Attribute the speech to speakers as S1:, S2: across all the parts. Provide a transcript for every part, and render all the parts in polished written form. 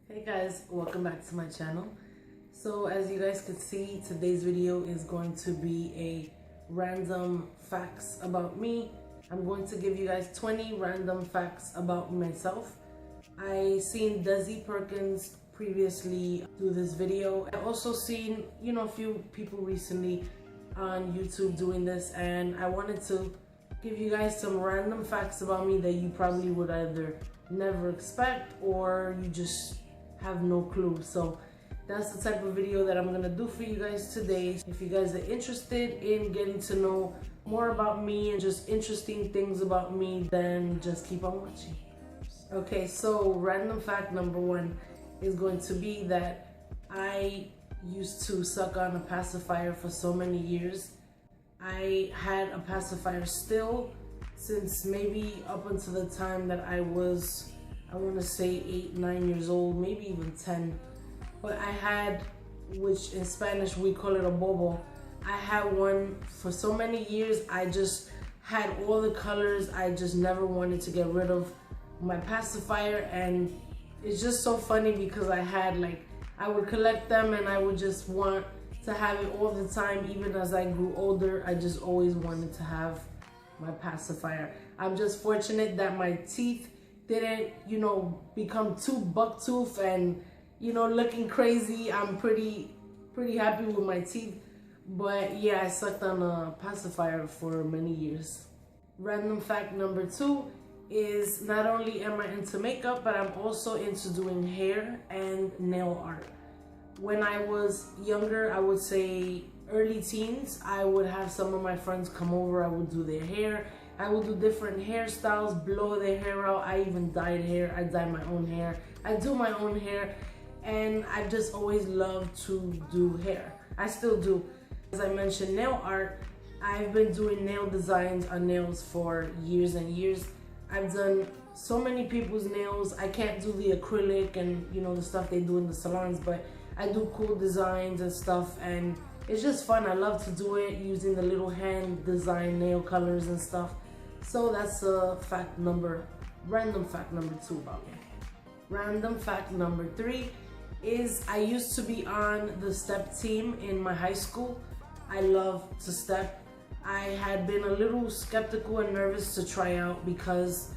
S1: Hey guys, welcome back to my channel. So as you guys can see, today's video is going to be a random facts about me. I'm going to give you guys 20 random facts about myself. I seen Desi Perkins previously do this video. I also seen, a few people recently on YouTube doing this, and I wanted to give you guys some random facts about me that you probably would either never expect or you just have no clue. So that's the type of video that I'm gonna do for you guys today. If you guys are interested in getting to know more about me and just interesting things about me, then just keep on watching. Okay, so random fact number one is going to be that I used to suck on a pacifier for so many years. I had a pacifier still since maybe up until the time that I was, I want to say 8-9 years old, maybe even 10. But I had, which in Spanish we call it a bobo. I had one for so many years. I just had all the colors. I just never wanted to get rid of my pacifier, and it's just so funny because I would collect them and I would just want to have it all the time. Even as I grew older, I just always wanted to have my pacifier. I'm just fortunate that my teeth didn't, become too bucktooth and, looking crazy. I'm pretty happy with my teeth. But yeah, I sucked on a pacifier for many years. Random fact number two is not only am I into makeup, but I'm also into doing hair and nail art. When I was younger, I would say early teens, I would have some of my friends come over. I would do their hair. I would do different hairstyles, blow their hair out. I even dyed hair. I dye my own hair. I do my own hair, and I just always loved to do hair. I still do. As I mentioned, nail art. I've been doing nail designs on nails for years and years. I've done so many people's nails. I can't do the acrylic and the stuff they do in the salons, but I do cool designs and stuff, and it's just fun. I love to do it using the little hand design nail colors and stuff. So that's random fact number two about me. Random fact number three is I used to be on the step team in my high school. I love to step. I had been a little skeptical and nervous to try out because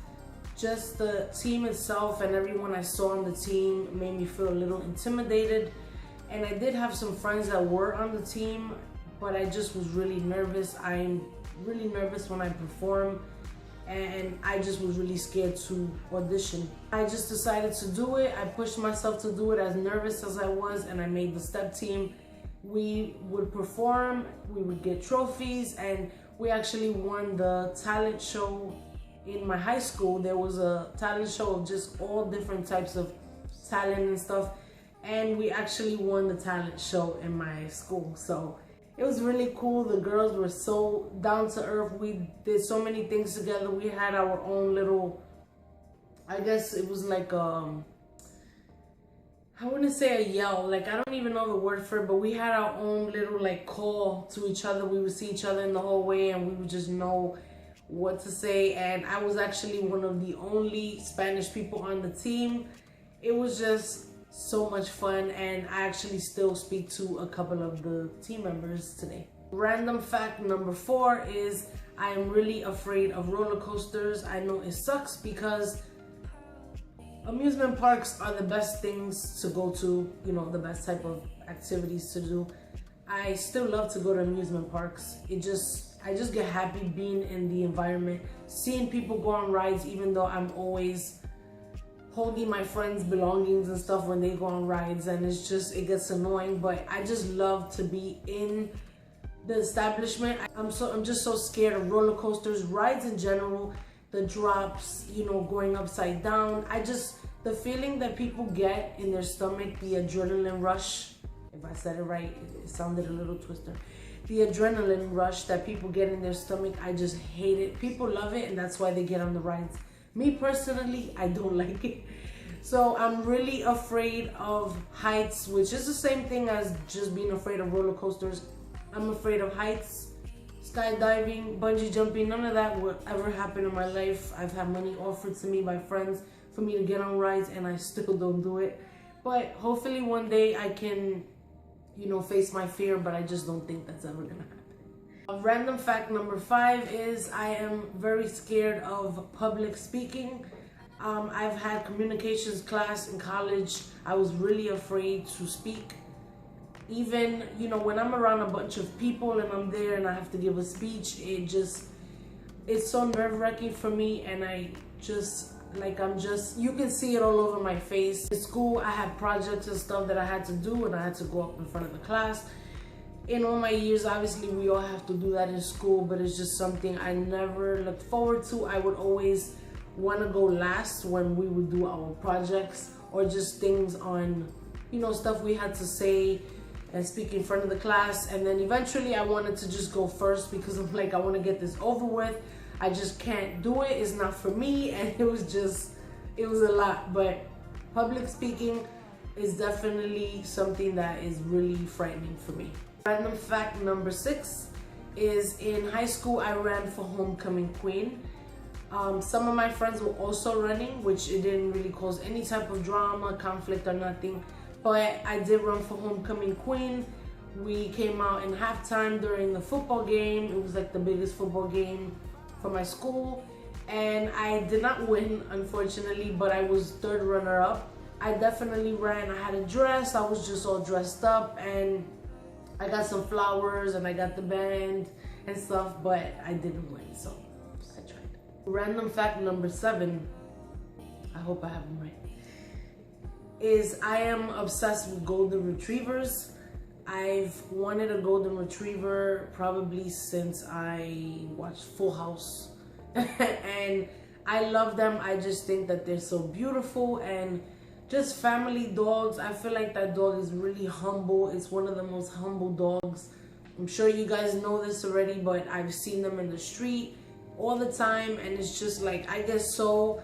S1: just the team itself and everyone I saw on the team made me feel a little intimidated. And I did have some friends that were on the team, but I just was really nervous. I'm really nervous when I perform, and I just was really scared to audition. I just decided to do it. I pushed myself to do it as nervous as I was, and I made the step team. We would perform, we would get trophies, and we actually won the talent show in my high school. There was a talent show of just all different types of talent and stuff, and we actually won the talent show in my school. So it was really cool. The girls were so down to earth. We did so many things together. We had our own little, I guess it was like I wouldn't say a yell, I don't even know the word for it, but we had our own little call to each other. We would see each other in the hallway and we would just know what to say. And I was actually one of the only Spanish people on the team. It was just so much fun, and I actually still speak to a couple of the team members today. Random fact number four is I am really afraid of roller coasters. I know it sucks because amusement parks are the best things to go to, the best type of activities to do. I still love to go to amusement parks. I just get happy being in the environment, seeing people go on rides, even though I'm always holding my friends' belongings and stuff when they go on rides, and it gets annoying, but I just love to be in the establishment. I'm just so scared of roller coasters, rides in general, the drops, going upside down. The feeling that people get in their stomach, the adrenaline rush, if I said it right, it sounded a little twisted. The adrenaline rush that people get in their stomach, I just hate it. People love it, and that's why they get on the rides. Me personally, I don't like it. So I'm really afraid of heights, which is the same thing as just being afraid of roller coasters. I'm afraid of heights, skydiving, bungee jumping. None of that would ever happen in my life. I've had money offered to me by friends for me to get on rides, and I still don't do it But hopefully one day I can, you know, face my fear, but I just don't think that's ever gonna happen. Random fact number 5 is I am very scared of public speaking. I've had communications class in college. I was really afraid to speak. Even, you know, when I'm around a bunch of people and I'm there and I have to give a speech, it's so nerve-wracking for me, and you can see it all over my face. In school, I had projects and stuff that I had to do, and I had to go up in front of the class. In all my years, obviously, we all have to do that in school, but it's just something I never looked forward to. I would always want to go last when we would do our projects, or just things on, you know, stuff we had to say and speak in front of the class. And then eventually I wanted to just go first because I'm like, I want to get this over with. I just can't do it. It's not for me. And it was a lot. But public speaking is definitely something that is really frightening for me. Random fact number 6 is in high school, I ran for homecoming queen. Some of my friends were also running, which it didn't really cause any type of drama, conflict, or nothing. But I did run for homecoming queen. We came out in halftime during the football game. It was like the biggest football game for my school. And I did not win, unfortunately, but I was 3rd runner-up. I definitely ran. I had a dress. I was just all dressed up, and I got some flowers, and I got the band and stuff, but I didn't win, so I tried. Random fact number 7, I hope I have them right, is I am obsessed with golden retrievers. I've wanted a golden retriever probably since I watched Full House. And I love them. I just think that they're so beautiful, and just family dogs. I feel like that dog is really humble. It's one of the most humble dogs. I'm sure you guys know this already, but I've seen them in the street all the time, and it's just like, I get so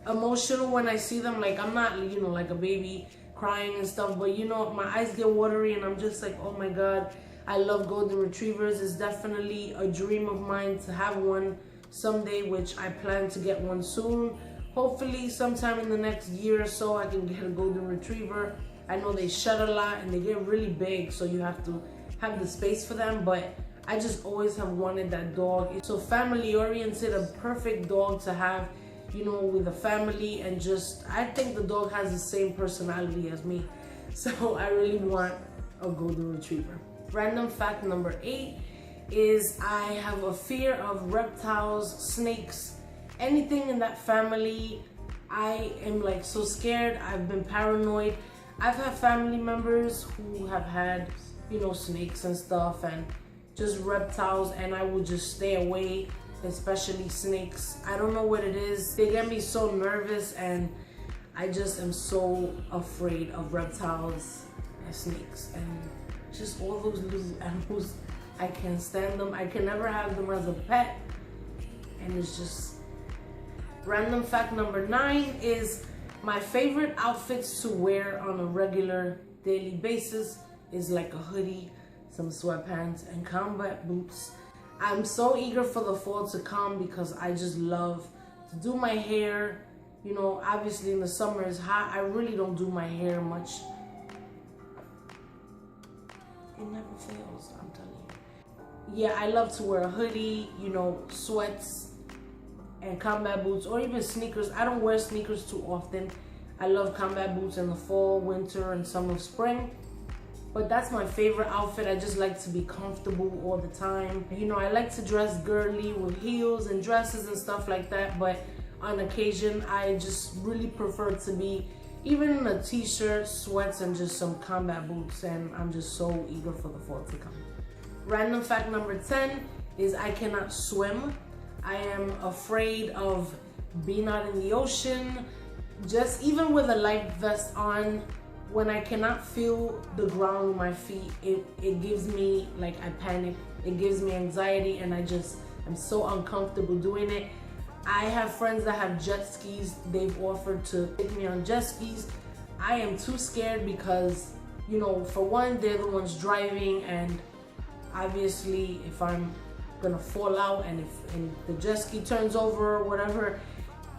S1: emotional when I see them. Like, I'm not, you know, like a baby crying and stuff, but you know, my eyes get watery, and I'm just like, oh my God, I love golden retrievers. It's definitely a dream of mine to have one someday, which I plan to get one soon. Hopefully sometime in the next year or so I can get a golden retriever. I know they shed a lot and they get really big, so you have to have the space for them, but I just always have wanted that dog. It's so family oriented, a perfect dog to have, you know, with a family, and just, I think the dog has the same personality as me. So I really want a golden retriever. Random fact number 8 is I have a fear of reptiles, snakes, anything in that family. I am like so scared. I've been paranoid. I've had family members who have had, you know, snakes and stuff and just reptiles, and I would just stay away, especially snakes. I don't know what it is. They get me so nervous, and I just am so afraid of reptiles and snakes and just all those little animals. I can't stand them. I can never have them as a pet, and it's just... Random fact number 9 is my favorite outfits to wear on a regular daily basis is like a hoodie, some sweatpants, and combat boots. I'm so eager for the fall to come because I just love to do my hair. You know, obviously in the summer it's hot. I really don't do my hair much. It never fails, I'm telling you. Yeah, I love to wear a hoodie, you know, sweats and combat boots, or even sneakers. I don't wear sneakers too often. I love combat boots in the fall, winter, and summer, spring. But that's my favorite outfit. I just like to be comfortable all the time. You know, I like to dress girly with heels and dresses and stuff like that, but on occasion, I just really prefer to be even in a t-shirt, sweats, and just some combat boots, and I'm just so eager for the fall to come. Random fact number 10 is I cannot swim. I am afraid of being out in the ocean. Just even with a life vest on, when I cannot feel the ground with my feet, it gives me, like, I panic. It gives me anxiety, and I just am so uncomfortable doing it. I have friends that have jet skis. They've offered to take me on jet skis. I am too scared because, you know, for one, they're the ones driving, and obviously if I'm gonna fall out and if the jet ski turns over or whatever,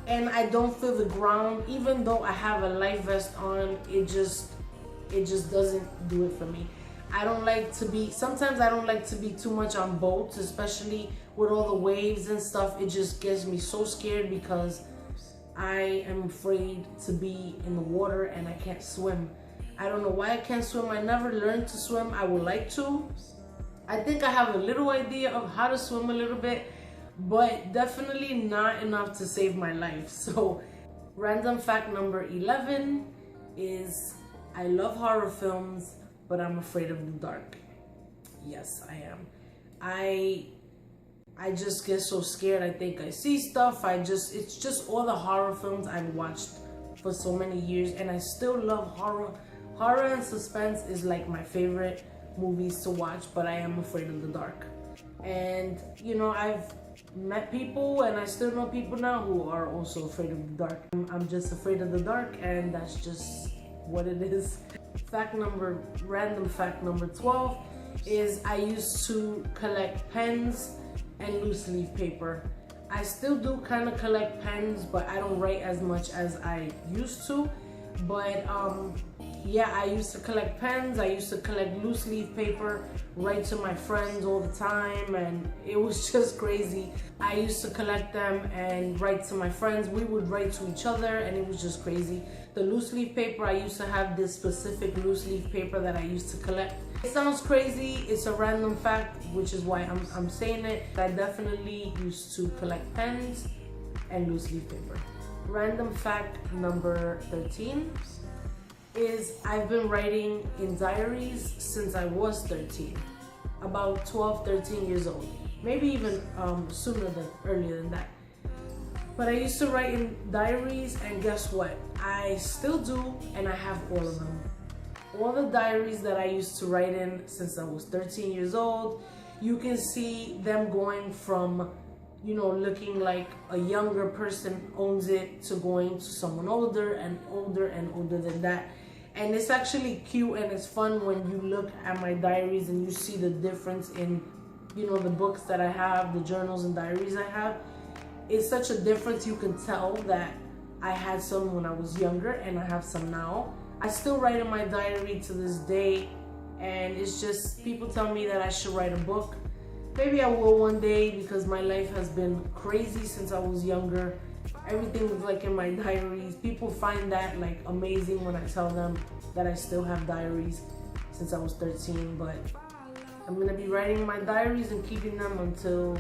S1: and I don't feel the ground. Even though I have a life vest on, it just doesn't do it for me. I don't like to be, sometimes I don't like to be too much on boats, especially with all the waves and stuff. It just gets me so scared because I am afraid to be in the water and I can't swim. I don't know why I can't swim. I never learned to swim. I would like to. I think I have a little idea of how to swim a little bit, but definitely not enough to save my life. So random fact number 11 is I love horror films, but I'm afraid of the dark. Yes, I am. I just get so scared. I think I see stuff. It's just all the horror films I've watched for so many years, and I still love horror. Horror and suspense is like my favorite movies to watch, but I am afraid of the dark. And you know, I've met people, and I still know people now who are also afraid of the dark. I'm just afraid of the dark, and that's just what it is. Random fact number 12 is I used to collect pens and loose leaf paper. I still do kind of collect pens, but I don't write as much as I used to. But yeah, I used to collect pens, I used to collect loose leaf paper, write to my friends all the time, and it was just crazy. I used to collect them and write to my friends. We would write to each other, and it was just crazy. The loose leaf paper, I used to have this specific loose leaf paper that I used to collect. It sounds crazy, it's a random fact, which is why I'm saying it. I definitely used to collect pens and loose leaf paper. Random fact number 13 is I've been writing in diaries since I was 13, about 12, 13 years old, maybe even earlier than that. But I used to write in diaries, and guess what? I still do, and I have all of them. All the diaries that I used to write in since I was 13 years old, you can see them going from, you know, looking like a younger person owns it to going to someone older and older and older than that. And it's actually cute and it's fun when you look at my diaries and you see the difference in, you know, the books that I have, the journals and diaries I have. It's such a difference. You can tell that I had some when I was younger and I have some now. I still write in my diary to this day, and it's just, people tell me that I should write a book. Maybe I will one day, because my life has been crazy since I was younger. Everything is like in my diaries. People find that like amazing when I tell them that I still have diaries since I was 13, but I'm gonna be writing my diaries and keeping them until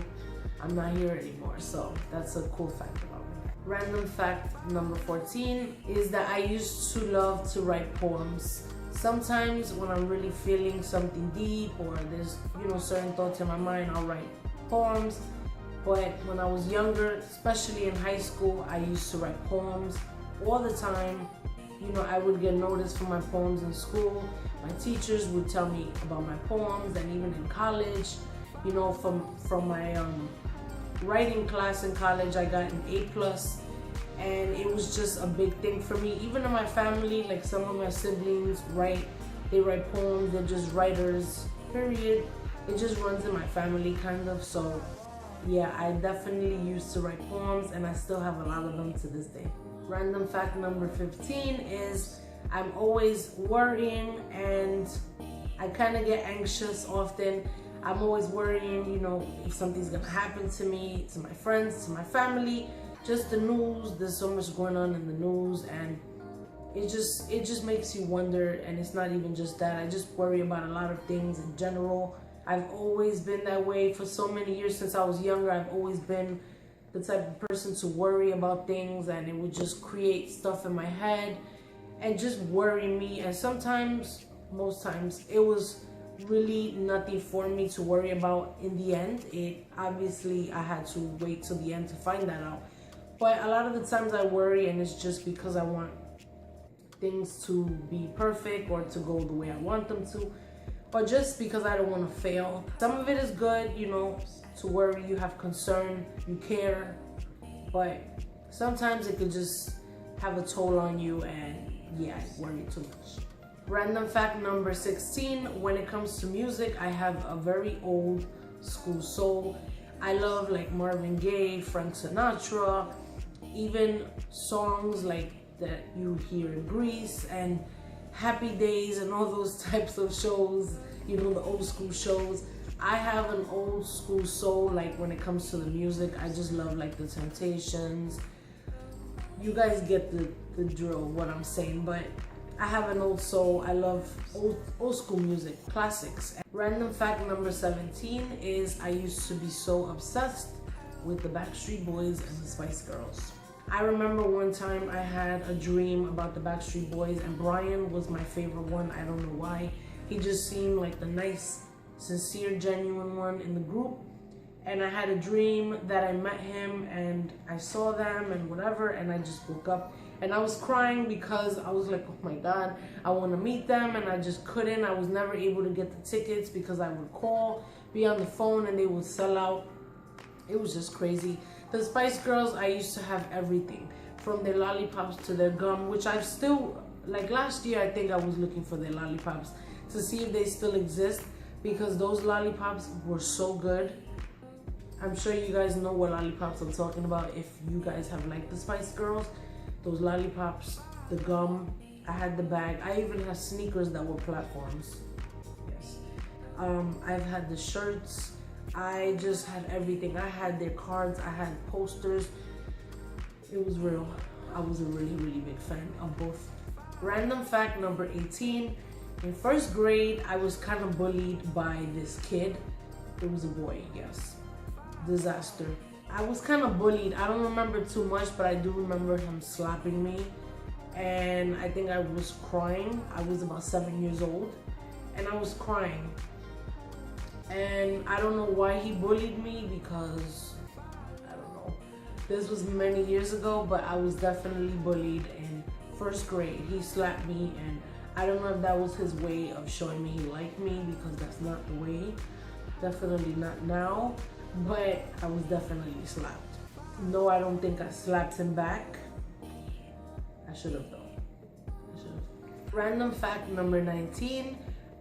S1: I'm not here anymore. So that's a cool fact about me. Random fact number 14 is that I used to love to write poems. Sometimes when I'm really feeling something deep, or there's, you know, certain thoughts in my mind, I'll write poems. But when I was younger, especially in high school, I used to write poems all the time. You know, I would get noticed for my poems in school. My teachers would tell me about my poems, and even in college, you know, from my writing class in college, I got an A+, and it was just a big thing for me. Even in my family, like some of my siblings they write poems, they're just writers, period. It just runs in my family kind of. So yeah, I definitely used to write poems, and I still have a lot of them to this day. Random fact number 15 is I'm always worrying, and I kind of get anxious often. I'm always worrying, you know, if something's gonna happen to me, to my friends, to my family, just the news. There's so much going on in the news, and it just makes you wonder. And it's not even just that. I just worry about a lot of things in general. I've always been that way for so many years. Since I was younger, I've always been the type of person to worry about things, and it would just create stuff in my head and just worry me. And sometimes, most times, it was really nothing for me to worry about in the end. Obviously, I had to wait till the end to find that out. But a lot of the times I worry, and it's just because I want things to be perfect or to go the way I want them to, or just because I don't want to fail. Some of it is good, you know, to worry. You have concern, you care, but sometimes it could just have a toll on you, and yeah, I worry too much. Random fact number 16, when it comes to music, I have a very old school soul. I love like Marvin Gaye, Frank Sinatra, even songs like that you hear in Grease and Happy Days and all those types of shows, you know, the old school shows. I have an old school soul, like when it comes to the music. I just love like the Temptations. You guys get the drill, what I'm saying, but I have an old soul. I love old school music, classics. Random fact number 17 is I used to be so obsessed with the Backstreet Boys and the Spice Girls. I remember one time I had a dream about the Backstreet Boys, and Brian was my favorite one. I don't know why. He just seemed like the nice, sincere, genuine one in the group. And I had a dream that I met him and I saw them and whatever, and I just woke up and I was crying because I was like, oh my God, I want to meet them, and I just couldn't. I was never able to get the tickets because I would call, be on the phone, and they would sell out. It was just crazy. The Spice Girls, I used to have everything from their lollipops to their gum, which I've still, like last year, I think I was looking for their lollipops to see if they still exist, because those lollipops were so good. I'm sure you guys know what lollipops I'm talking about if you guys have liked the Spice Girls. Those lollipops, the gum, I had the bag. I even had sneakers that were platforms. Yes. I've had the shirts. I just had everything. I had their cards. I had posters. It was real. I was a really, really big fan of both. Random fact number 18. In first grade, I was kind of bullied by this kid. It was a boy, yes. Disaster. I was kind of bullied. I don't remember too much, but I do remember him slapping me. And I think I was crying. I was about 7 years old. And I was crying. And I don't know why he bullied me, because I don't know. This was many years ago, but I was definitely bullied in first grade. He slapped me, and I don't know if that was his way of showing me he liked me, because that's not the way. Definitely not now, but I was definitely slapped. No, I don't think I slapped him back. I should have though. I should have. Random fact number 19.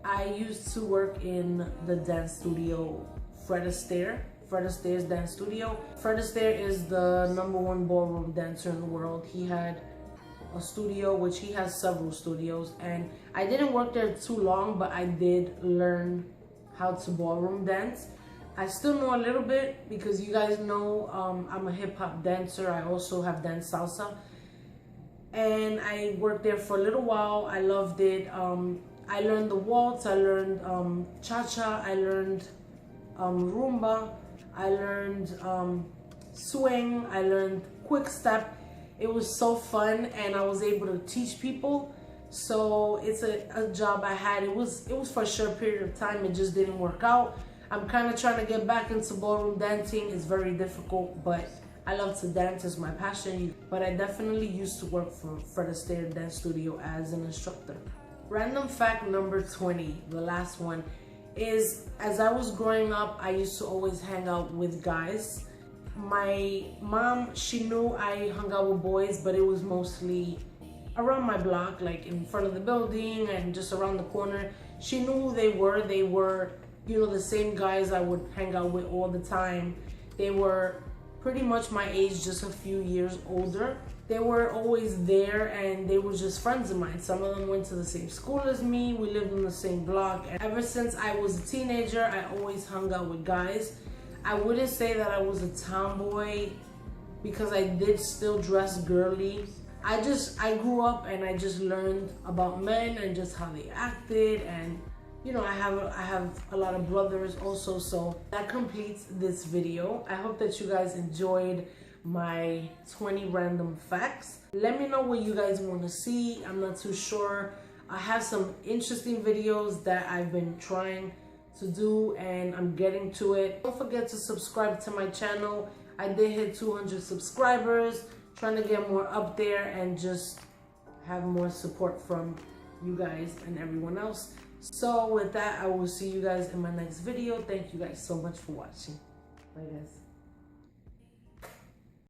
S1: I used to work in the dance studio, Fred Astaire. Fred Astaire's dance studio. Fred Astaire is the #1 ballroom dancer in the world. He had a studio, which he has several studios, and I didn't work there too long, but I did learn how to ballroom dance. I still know a little bit, because you guys know I'm a hip-hop dancer. I also have danced salsa, and I worked there for a little while. I loved it. I learned the waltz, I learned cha-cha, I learned rumba, I learned swing, I learned quick step. It was so fun, and I was able to teach people. So it's a job I had. It was for a short period of time. It just didn't work out. I'm kind of trying to get back into ballroom dancing. It's very difficult, but I love to dance. It's my passion. But I definitely used to work for Fred Astaire Dance Studio as an instructor. Random fact number 20, the last one, is as I was growing up, I used to always hang out with guys. My mom, she knew I hung out with boys, but it was mostly around my block, like in front of the building and just around the corner. She knew who they were. They were, you know, the same guys I would hang out with all the time. They were pretty much my age, just a few years older. They were always there, and they were just friends of mine. Some of them went to the same school as me. We lived in the same block. And ever since I was a teenager, I always hung out with guys. I wouldn't say that I was a tomboy, because I did still dress girly. I grew up and I just learned about men and just how they acted, and you know, I have a lot of brothers also. So that completes this video. I hope that you guys enjoyed my 20 random facts. Let me know what you guys want to see. I'm not too sure. I have some interesting videos that I've been trying to do, and I'm getting to it. Don't forget to subscribe to my channel. I did hit 200 subscribers, trying to get more up there and just have more support from you guys and everyone else. So with that, I will see you guys in my next video. Thank you guys so much for watching. Bye guys.